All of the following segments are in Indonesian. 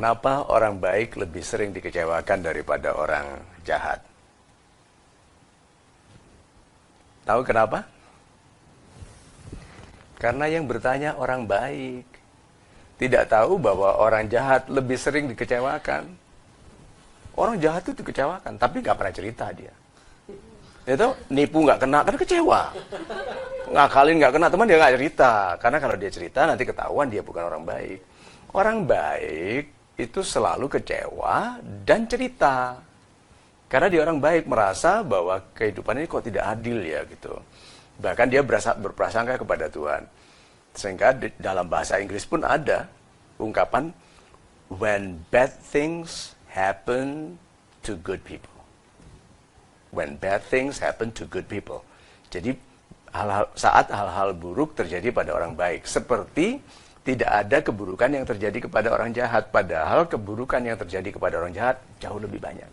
kenapa orang baik lebih sering dikecewakan daripada orang jahat? Tahu kenapa? Karena yang bertanya orang baik. Tidak tahu bahwa orang jahat lebih sering dikecewakan. Orang jahat itu dikecewakan, tapi nggak pernah cerita dia. Itu nipu nggak kena, kan kecewa. Ngakalin nggak kena, teman dia nggak cerita. Karena kalau dia cerita, nanti ketahuan dia bukan orang baik. Orang baik itu selalu kecewa dan cerita. Karena dia orang baik merasa bahwa kehidupan ini kok tidak adil ya gitu. Bahkan dia berprasangka kepada Tuhan. Sehingga dalam bahasa Inggris pun ada ungkapan when bad things happen to good people. When bad things happen to good people. Jadi saat hal-hal buruk terjadi pada orang baik, seperti tidak ada keburukan yang terjadi kepada orang jahat, padahal keburukan yang terjadi kepada orang jahat jauh lebih banyak.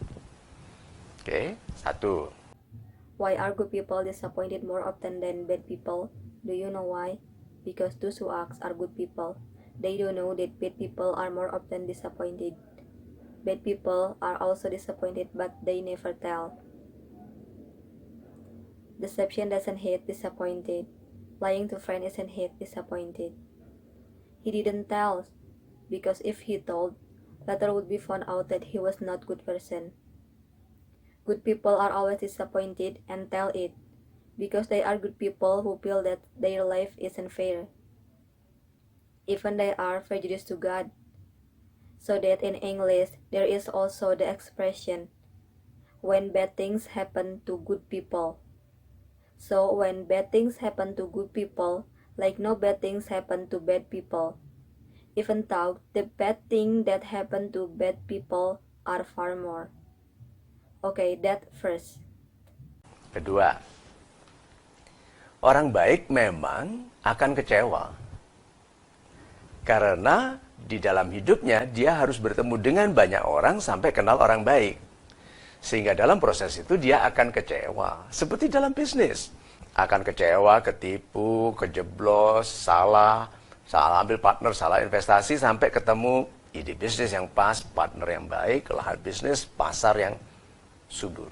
Oke, satu. Why are good people disappointed more often than bad people? Do you know why? Because those who act are good people. They don't know that bad people are more often disappointed. Bad people are also disappointed, but they never tell. Deception doesn't hate disappointed. Lying to friend isn't hate disappointed. He didn't tell, because if he told, later would be found out that he was not good person. Good people are always disappointed and tell it, because they are good people who feel that their life isn't fair. Even they are prejudiced to God. So that in English, there is also the expression, when bad things happen to good people. So when bad things happen to good people, like no bad things happen to bad people. Even though the bad thing that happen to bad people are far more. Okay, that first. Kedua, orang baik memang akan kecewa. Karena di dalam hidupnya dia harus bertemu dengan banyak orang sampai kenal orang baik. Sehingga dalam proses itu dia akan kecewa. Seperti dalam bisnis. Akan kecewa, ketipu, kejeblos, salah ambil partner, salah investasi, sampai ketemu ide bisnis yang pas, partner yang baik, lahan bisnis, pasar yang subur.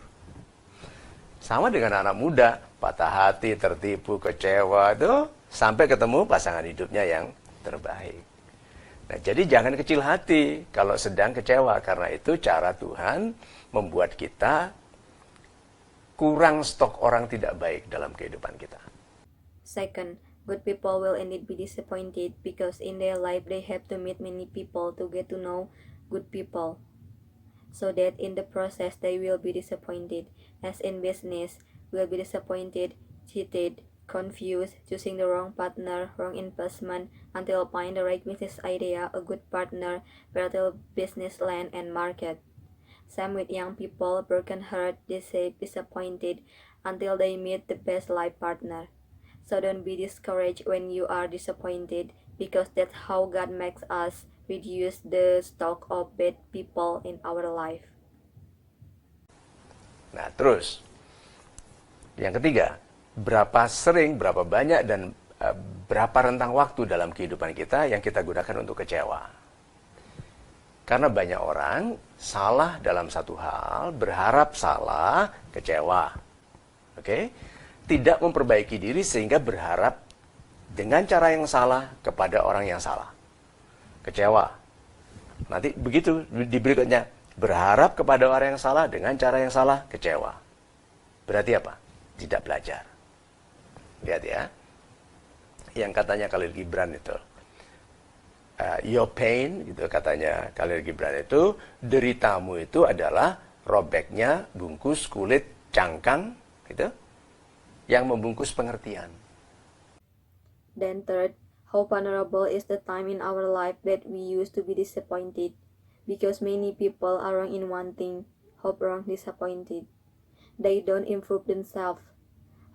Sama dengan anak muda, patah hati, tertipu, kecewa, itu sampai ketemu pasangan hidupnya yang terbaik. Nah, jadi jangan kecil hati kalau sedang kecewa, karena itu cara Tuhan membuat kita kurang stok orang tidak baik dalam kehidupan kita. Second, good people will indeed be disappointed because in their life they have to meet many people to get to know good people. So that in the process they will be disappointed, as in business, will be disappointed, cheated, confused, choosing the wrong partner, wrong investment, until find the right business idea, a good partner, fertile business land and market. Same with young people, broken heart, disappointed, until they meet the best life partner. So don't be discouraged when you are disappointed, because that's how God makes us reduce the stock of bad people in our life. Nah, terus yang ketiga, berapa sering, berapa banyak, dan berapa rentang waktu dalam kehidupan kita yang kita gunakan untuk kecewa. Karena banyak orang salah dalam satu hal, berharap salah, kecewa. Oke? Tidak memperbaiki diri sehingga berharap dengan cara yang salah kepada orang yang salah. Kecewa. Nanti begitu di berikutnya, berharap kepada orang yang salah dengan cara yang salah, kecewa. Berarti apa? Tidak belajar. Lihat ya. Yang katanya Khalil Gibran itu, your pain, gitu katanya Khalil Gibran itu, deritamu itu adalah robeknya bungkus kulit cangkang, gitu, yang membungkus pengertian. Then third, how vulnerable is the time in our life that we used to be disappointed, because many people are wrong in one thing, hope wrong disappointed. They don't improve themselves,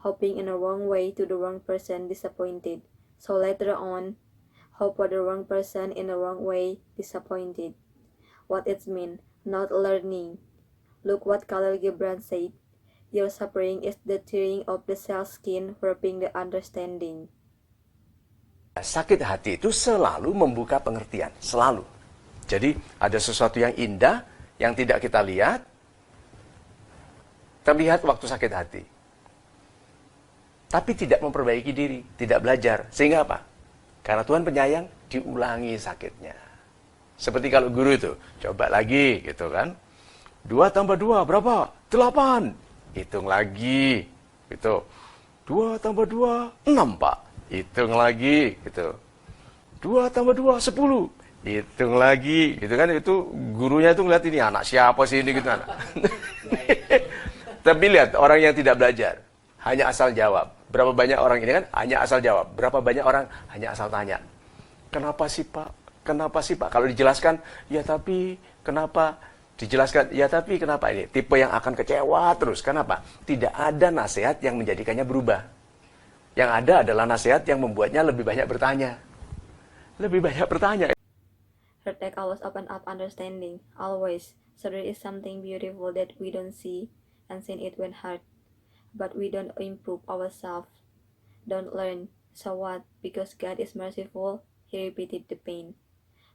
hoping in a wrong way to the wrong person disappointed. So later on, hope for the wrong person in the wrong way disappointed. What it mean? Not learning. Look what Khalil Gibran said. Your suffering is the tearing of the cell skin, warping the understanding. Sakit hati itu selalu membuka pengertian, selalu. Jadi ada sesuatu yang indah yang tidak kita lihat, terlihat waktu sakit hati. Tapi tidak memperbaiki diri, tidak belajar. Sehingga apa? Karena Tuhan penyayang, diulangi sakitnya. Seperti kalau guru itu, coba lagi gitu kan. 2 tambah 2 berapa? 8. Hitung lagi. Gitu. 2 tambah 2, 6 Pak. Hitung lagi. Gitu. 2 tambah 2, 10. Hitung lagi. Gitu kan, itu gurunya itu ngeliat ini, anak siapa sih ini gitu. Anak. Tapi lihat, orang yang tidak belajar, hanya asal jawab. Berapa banyak orang ini kan hanya asal jawab. Berapa banyak orang hanya asal tanya. Kenapa sih Pak? Kenapa sih Pak? Kalau dijelaskan, ya tapi kenapa? Dijelaskan, ya tapi kenapa ini? Tipe yang akan kecewa terus. Kenapa? Tidak ada nasihat yang menjadikannya berubah. Yang ada adalah nasihat yang membuatnya lebih banyak bertanya. Lebih banyak bertanya. Her take always open up understanding, always. So there is something beautiful that we don't see, and seen it when hurt. But we don't improve ourselves, don't learn. So what? Because God is merciful, He repeated the pain.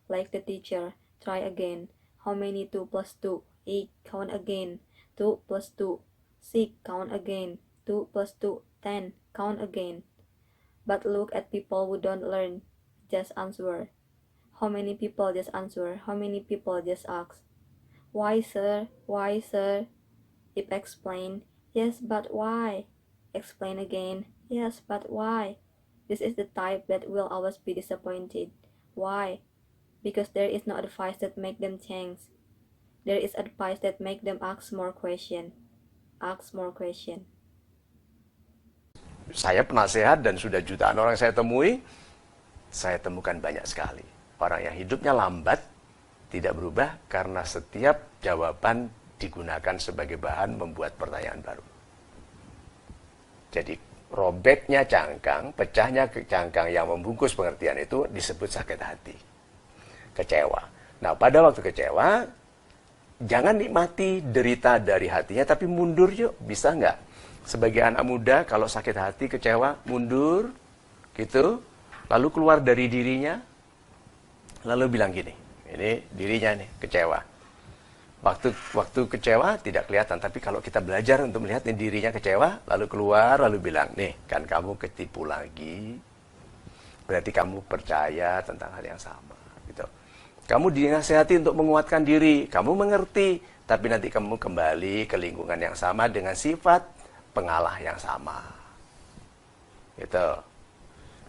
Like the teacher, try again. How many 2 plus 2? 8, count again. 2 plus 2, 6, count again. 2 plus 2, 10, count again. But look at people who don't learn, just answer. How many people just answer? How many people just ask? Why, sir? Why, sir? If explain, yes, but why? Explain again, yes, but why? This is the type that will always be disappointed. Why? Because there is no advice that make them change. There is advice that make them ask more question. Ask more question. Saya penasehat dan sudah jutaan orang saya temui, saya temukan banyak sekali. Orang yang hidupnya lambat, tidak berubah karena setiap jawaban digunakan sebagai bahan membuat pertanyaan baru. Jadi robeknya cangkang, pecahnya cangkang yang membungkus pengertian itu disebut sakit hati. Kecewa. Nah, pada waktu kecewa, jangan nikmati derita dari hatinya, tapi mundur yuk, bisa nggak? Sebagai anak muda, kalau sakit hati, kecewa, mundur, gitu, lalu keluar dari dirinya, lalu bilang gini, ini dirinya nih, kecewa. Waktu kecewa tidak kelihatan, tapi kalau kita belajar untuk melihat nih, dirinya kecewa, lalu keluar, lalu bilang, nih, kan kamu ketipu lagi, berarti kamu percaya tentang hal yang sama, gitu. Kamu dinasihati untuk menguatkan diri, kamu mengerti, tapi nanti kamu kembali ke lingkungan yang sama dengan sifat pengalah yang sama. Gitu.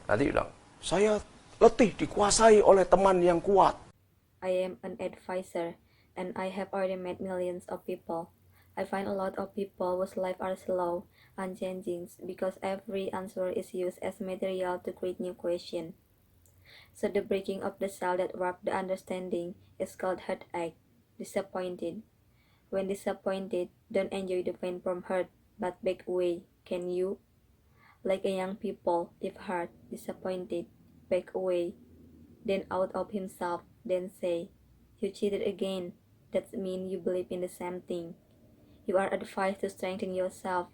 Nanti bilang, saya letih dikuasai oleh teman yang kuat. I am an advisor, and I have already met millions of people. I find a lot of people whose lives are slow, unchanging, because every answer is used as material to create new question. So the breaking of the cell that wrapped the understanding is called heartache, disappointed. When disappointed, don't enjoy the pain from hurt, but back away. Can you? Like a young people, if hurt, disappointed, back away. Then out of himself, then say, you cheated again. That means you believe in the same thing. You are advised to strengthen yourself.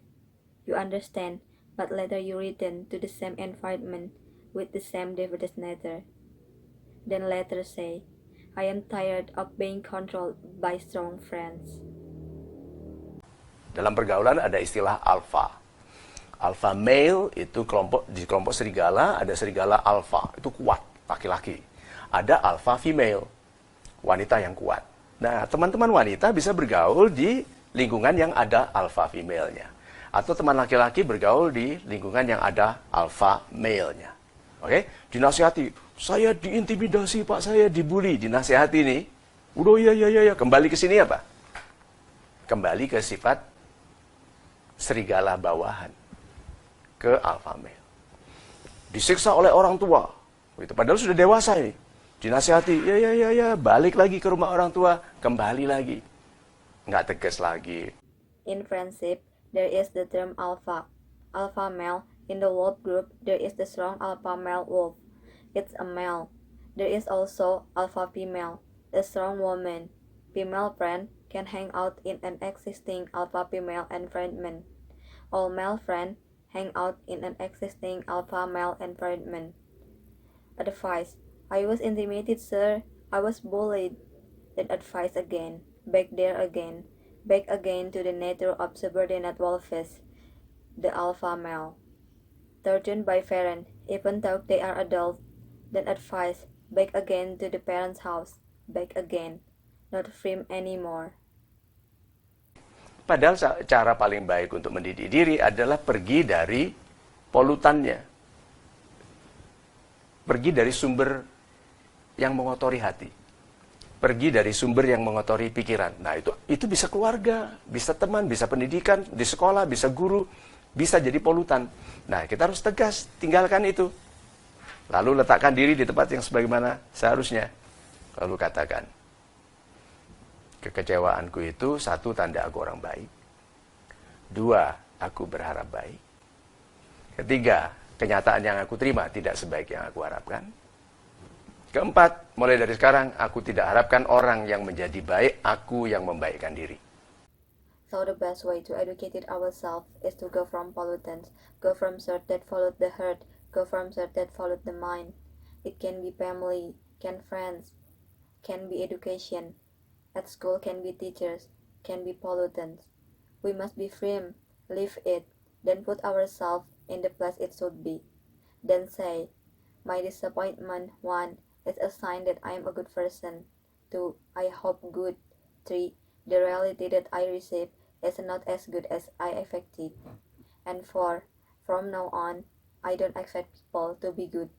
You understand, but later you return to the same environment with the same dividend nature. Then later say, I am tired of being controlled by strong friends. Dalam pergaulan ada istilah alpha. Alpha male itu di kelompok serigala ada serigala alpha, itu kuat, laki-laki. Ada alpha female, wanita yang kuat. Nah, teman-teman wanita bisa bergaul di lingkungan yang ada alpha female-nya. Atau teman laki-laki bergaul di lingkungan yang ada alpha male-nya. Oke? Dinasihati, saya diintimidasi Pak, saya dibully. Dinasihati nih, udah ya. Kembali ke sini apa? Kembali ke sifat serigala bawahan. Ke alpha male. Disiksa oleh orang tua. Itu padahal sudah dewasa ini. Dinasihati, ya, balik lagi ke rumah orang tua, kembali lagi. Nggak tegas lagi. In friendship, there is the term alpha. Alpha male. In the wolf group, there is the strong alpha male wolf. It's a male. There is also alpha female, a strong woman. Female friend can hang out in an existing alpha female environment. All male friend hang out in an existing alpha male environment. Advice. I was intimidated, sir. I was bullied, then advised again, back there again, back again to the nature of subordinate wolves, the alpha male. Threatened by parents, even though they are adults, then advised, back again to the parents' house, back again, not free anymore. Padahal cara paling baik untuk mendidik diri adalah pergi dari polutannya. Pergi dari sumber yang mengotori hati. Pergi dari sumber yang mengotori pikiran. Nah, itu bisa keluarga, bisa teman, bisa pendidikan, di sekolah, bisa guru, bisa jadi polutan. Nah, kita harus tegas, tinggalkan itu. Lalu letakkan diri di tempat yang sebagaimana seharusnya. Lalu katakan, kekecewaanku itu satu, tanda aku orang baik. Dua, aku berharap baik. Ketiga, kenyataan yang aku terima tidak sebaik yang aku harapkan. Keempat, mulai dari sekarang aku tidak harapkan orang yang menjadi baik, aku yang membaikkan diri. So the best way to educate ourselves is to go from pollutants, go from thought that followed the heart, go from thought that followed the mind. It can be family, can friends, can be education. At school can be teachers, can be pollutants. We must be free, leave it, then put ourselves in the place it should be. Then say, my disappointment, 1, is a sign that I am a good person. 2, I hope good. 3, the reality that I receive is not as good as I expected. And 4, from now on, I don't expect people to be good.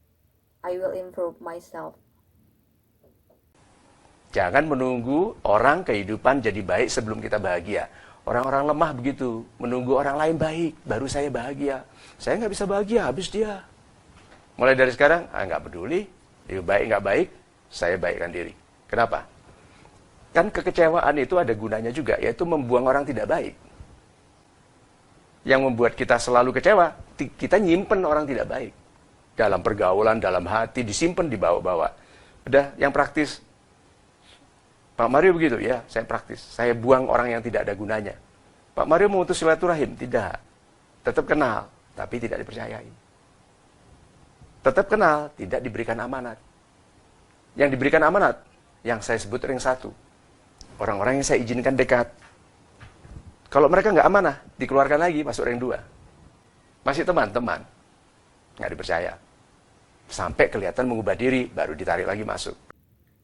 I will improve myself. Jangan menunggu orang kehidupan jadi baik sebelum kita bahagia. Orang-orang lemah begitu, menunggu orang lain baik, baru saya bahagia. Saya nggak bisa bahagia, habis dia. Mulai dari sekarang, nggak peduli, baik nggak baik, saya baikkan diri. Kenapa? Kan kekecewaan itu ada gunanya juga, yaitu membuang orang tidak baik. Yang membuat kita selalu kecewa, kita nyimpen orang tidak baik. Dalam pergaulan, dalam hati, disimpan, dibawa-bawa. Udah, yang praktis. Pak Mario begitu, ya, saya praktis. Saya buang orang yang tidak ada gunanya. Pak Mario memutus silaturahim? Tidak. Tetap kenal, tapi tidak dipercayai. Tetap kenal, tidak diberikan amanat. Yang diberikan amanat, yang saya sebut ring 1. Orang-orang yang saya izinkan dekat. Kalau mereka nggak amanah, dikeluarkan lagi, masuk ring 2. Masih teman-teman. Nggak dipercaya. Sampai kelihatan mengubah diri, baru ditarik lagi masuk.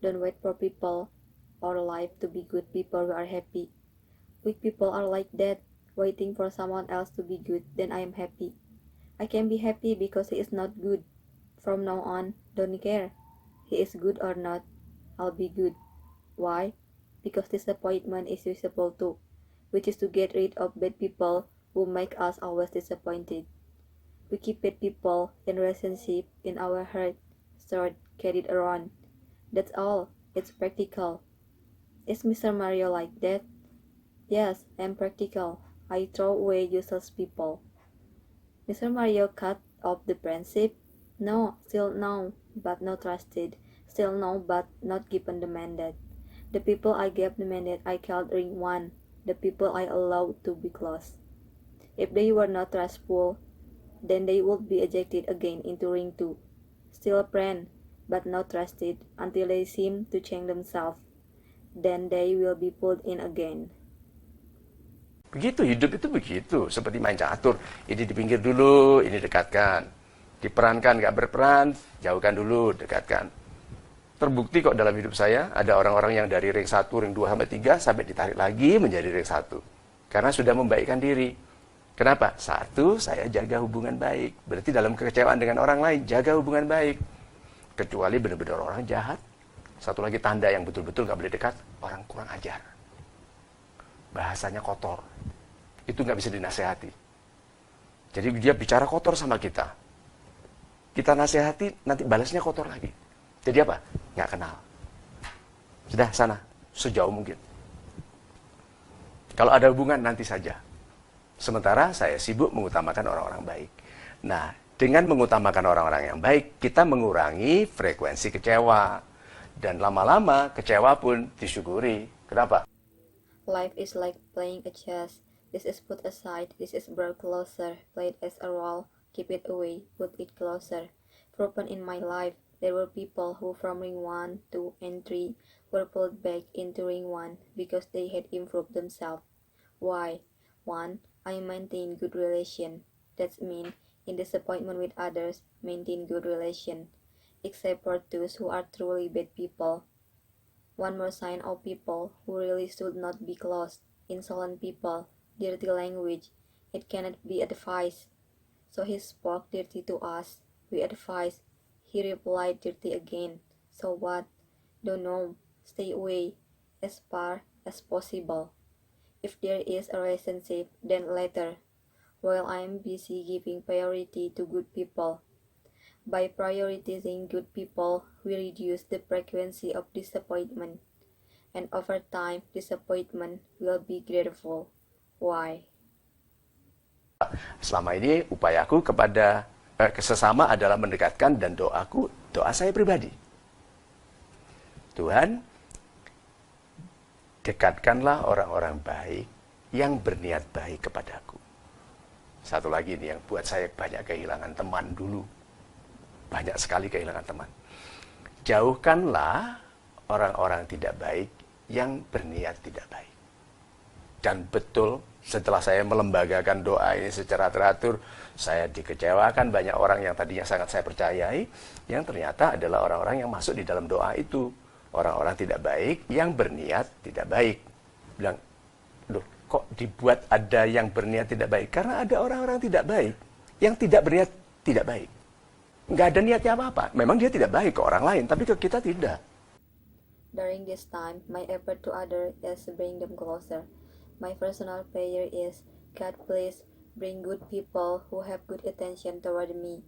Don't wait for people or life to be good people who are happy. Weak people are like that, waiting for someone else to be good, then I am happy. I can be happy because he is not good. From now on, don't care. He is good or not, I'll be good. Why? Because disappointment is usable too, which is to get rid of bad people who make us always disappointed. We keep bad people in relationship in our heart, stored, carried around. That's all. It's practical. Is Mr. Mario like that? Yes, I'm practical. I throw away useless people. Mr. Mario cut off the friendship? No, still no, but not trusted. Still no, but not given the mandate. The people I gave the mandate I called ring 1. The people I allowed to be close. If they were not trustful, then they would be ejected again into ring 2. Still a friend, but not trusted until they seem to change themselves. Then they will be pulled in again. Begitu, hidup itu begitu. Seperti main catur. Ini di pinggir dulu, ini dekatkan. Diperankan, nggak berperan, jauhkan dulu, dekatkan. Terbukti kok dalam hidup saya, ada orang-orang yang dari ring 1, ring 2, sampai 3, sampai ditarik lagi menjadi ring 1. Karena sudah membaikkan diri. Kenapa? 1, saya jaga hubungan baik. Berarti dalam kekecewaan dengan orang lain, jaga hubungan baik. Kecuali benar-benar orang jahat. Satu lagi tanda yang betul-betul nggak boleh dekat, orang kurang ajar. Bahasanya kotor. Itu nggak bisa dinasehati. Jadi dia bicara kotor sama kita. Kita nasihati, nanti balasnya kotor lagi. Jadi apa? Nggak kenal. Sudah, sana. Sejauh mungkin. Kalau ada hubungan, nanti saja. Sementara saya sibuk mengutamakan orang-orang baik. Nah, dengan mengutamakan orang-orang yang baik, kita mengurangi frekuensi kecewa. Dan lama-lama kecewa pun disyukuri. Kenapa? Life is like playing a chess. This is put aside, this is brought closer. Play it as a role, keep it away, put it closer. Proven in my life, There were people who from ring 1, 2, and 3 were pulled back into ring 1 because they had improved themselves. Why? 1. I maintain good relation. That's mean, in disappointment with others, maintain good relation. Except for those who are truly bad people. One more sign of people who really should not be close. Insolent people, dirty language. It cannot be advised. So he spoke dirty to us. We advised. He replied dirty again. So what? Don't know. Stay away as far as possible. If there is a relationship, then later. While I am busy giving priority to good people. By prioritizing good people, we reduce the frequency of disappointment. And over time, disappointment will be grateful. Why? Selama ini upayaku kepada sesama adalah mendekatkan, dan doa saya pribadi. Tuhan, dekatkanlah orang-orang baik yang berniat baik kepadaku. Satu lagi ini yang buat saya banyak kehilangan teman dulu. Banyak sekali kehilangan teman. Jauhkanlah orang-orang tidak baik yang berniat tidak baik. Dan betul, setelah saya melembagakan doa ini secara teratur, saya dikecewakan banyak orang yang tadinya sangat saya percayai, yang ternyata adalah orang-orang yang masuk di dalam doa itu. Orang-orang tidak baik yang berniat tidak baik. Bilang, loh, kok dibuat ada yang berniat tidak baik? Karena ada orang-orang tidak baik yang tidak berniat tidak baik. Nggak ada niatnya apa-apa. Memang dia tidak baik ke orang lain, tapi ke kita tidak. During this time, my effort to others is to bring them closer. My personal prayer is, God please bring good people who have good intention toward me.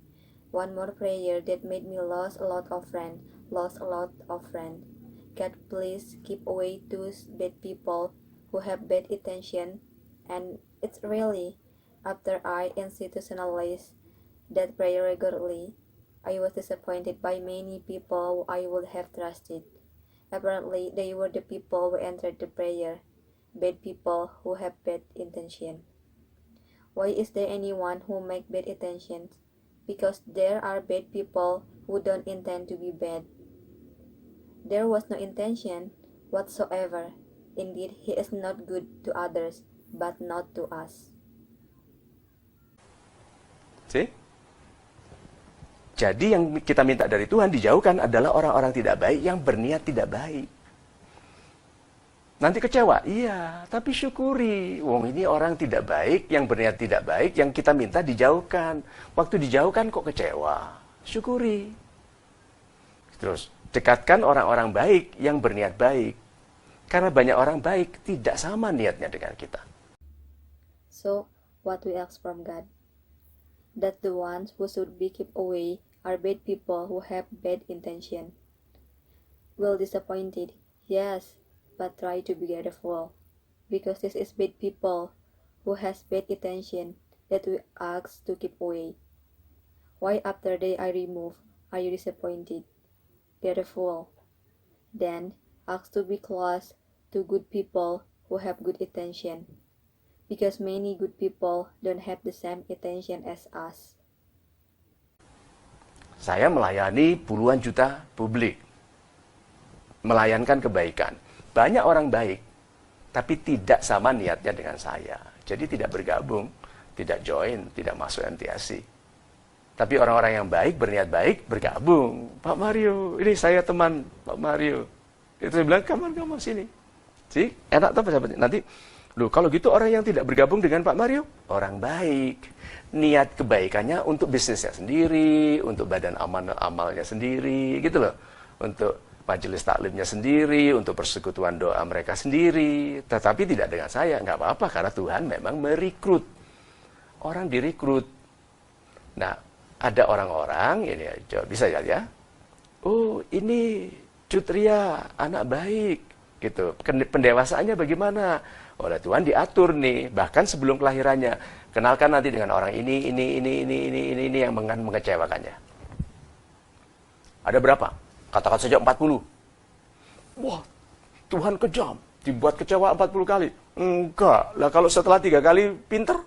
One more prayer that made me lost a lot of friends. God please keep away those bad people who have bad intention. And it's really, after I institutionalized that prayer regularly, I was disappointed by many people who I would have trusted. Apparently, they were the people who entered the prayer, bad people who have bad intention. Why is there anyone who make bad intentions? Because there are bad people who don't intend to be bad. There was no intention whatsoever. Indeed, he is not good to others, but not to us. See? Jadi yang kita minta dari Tuhan dijauhkan adalah orang-orang tidak baik yang berniat tidak baik. Nanti kecewa? Iya, tapi syukuri. Wong ini orang tidak baik, yang berniat tidak baik, yang kita minta dijauhkan. Waktu dijauhkan kok kecewa? Syukuri. Terus, dekatkan orang-orang baik yang berniat baik. Karena banyak orang baik tidak sama niatnya dengan kita. So, what we ask from God? That the ones who should be kept away are bad people who have bad intention. Will disappointed? Yes, but try to be grateful. Because this is bad people who has bad intention that we ask to keep away. Why after they I remove, are you disappointed? Grateful. Then, ask to be close to good people who have good intention. Because many good people don't have the same intention as us. Saya melayani puluhan juta publik. Melayankan kebaikan. Banyak orang baik, tapi tidak sama niatnya dengan saya. Jadi tidak bergabung, tidak join, tidak masuk MTSC. Tapi orang-orang yang baik, berniat baik, bergabung. Pak Mario, ini saya teman Pak Mario. Itu saya bilang, kamu sini. Sih, enak tuh sahabat. Nanti, loh, kalau gitu orang yang tidak bergabung dengan Pak Mario, orang baik. Niat kebaikannya untuk bisnisnya sendiri, untuk badan amalnya sendiri, gitu loh. Untuk majelis taklimnya sendiri, untuk persekutuan doa mereka sendiri. Tetapi tidak dengan saya, nggak apa-apa, karena Tuhan memang merekrut. Orang direkrut. Nah, ada orang-orang, ini coba bisa ya. Oh, ini Cutria, anak baik. Gitu. Pendewasaannya bagaimana? Oleh Tuhan diatur nih, bahkan sebelum kelahirannya. Kenalkan nanti dengan orang ini yang mengecewakannya. Ada berapa? Katakan saja 40. Wah, Tuhan kejam. Dibuat kecewa 40 kali. Enggak. Lah kalau setelah 3 kali pinter,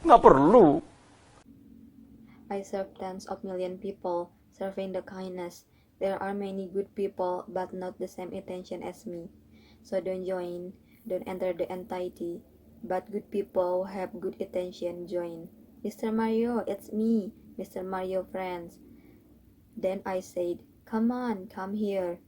nggak perlu. I serve tens of million people, serving the kindness. There are many good people, but not the same intention as me. So don't join, don't enter the entity. But good people who have good intention join. Mr. Mario, it's me, Mr. Mario friends. Then I said, come on, come here.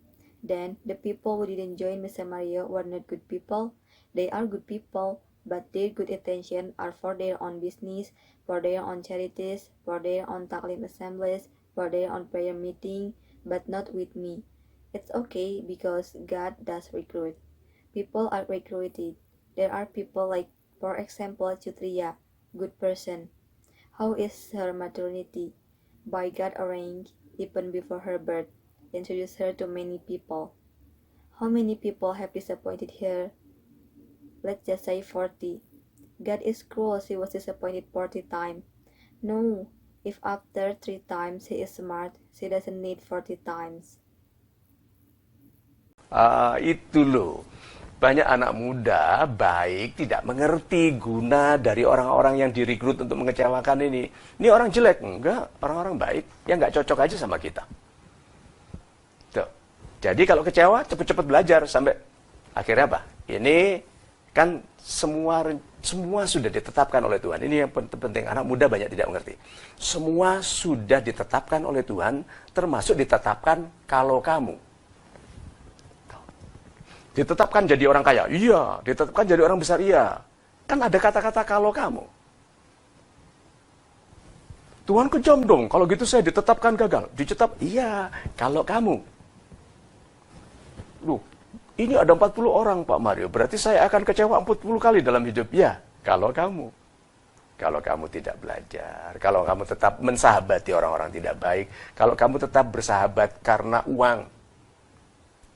Then the people who didn't join Mr. Mario were not good people. They are good people, but their good intention are for their own business, for their own charities, for their own taklim assemblies, for their own prayer meeting, but not with me. It's okay because God does recruit. People are recruited. There are people like, for example, Chutria, good person. How is her maternity? By God arranged, even before her birth, introduced her to many people. How many people have disappointed her? Let's just say 40. God is cruel, she was disappointed 40 times. No, if after 3 times he is smart, she doesn't need 40 times. Itu loh. Banyak anak muda baik tidak mengerti guna dari orang-orang yang direkrut untuk mengecewakan ini. Ini orang jelek, enggak, orang-orang baik yang nggak cocok aja sama kita. Tuh. Jadi kalau kecewa cepet-cepet belajar sampai akhirnya apa? Ini kan semua sudah ditetapkan oleh Tuhan. Ini yang penting, anak muda banyak tidak mengerti. Semua sudah ditetapkan oleh Tuhan, termasuk ditetapkan kalau kamu ditetapkan jadi orang kaya, iya. Ditetapkan jadi orang besar, iya. Kan ada kata-kata kalau kamu. Tuhan kejam dong, kalau gitu saya ditetapkan gagal. Ditetap, iya, kalau kamu. Loh, ini ada 40 orang Pak Mario, berarti saya akan kecewa 40 kali dalam hidup. Ya, kalau kamu. Kalau kamu tidak belajar, kalau kamu tetap mensahabati orang-orang tidak baik, kalau kamu tetap bersahabat karena uang,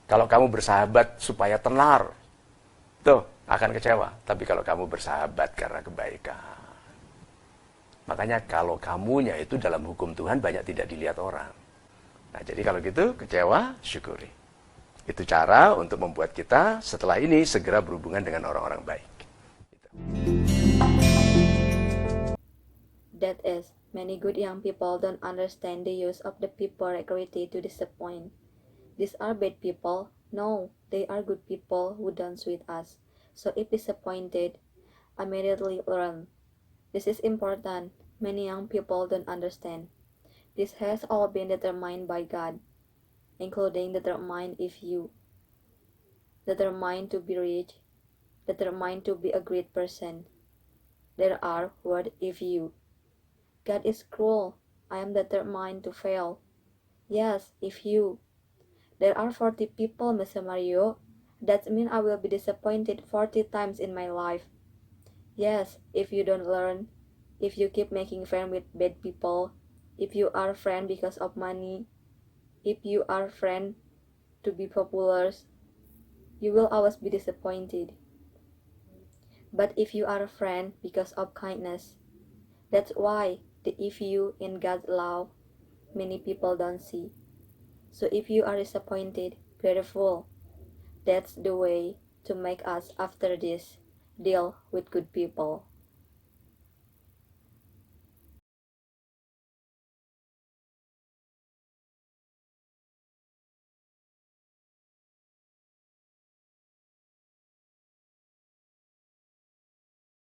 kalau kamu bersahabat supaya tenar, tuh akan kecewa. Tapi kalau kamu bersahabat karena kebaikan. Makanya kalau kamunya itu dalam hukum Tuhan banyak tidak dilihat orang. Nah jadi kalau gitu kecewa, syukuri. Itu cara untuk membuat kita setelah ini segera berhubungan dengan orang-orang baik. Gitu. That is, many good young people don't understand the use of the people recruited to disappoint. These are bad people. No, they are good people who don't suit us. So if disappointed, immediately learn. This is important. Many young people don't understand. This has all been determined by God, including determined if you, determined to be rich, determined to be a great person. There are what if you. God is cruel. I am determined to fail. Yes, if you. There are 40 people, Mr. Mario. That means I will be disappointed 40 times in my life. Yes, if you don't learn, if you keep making friends with bad people, if you are friend because of money, if you are friend to be popular, you will always be disappointed. But if you are a friend because of kindness, that's why the if you in God's love, many people don't see. So if you are disappointed, grateful. That's the way to make us after this deal with good people.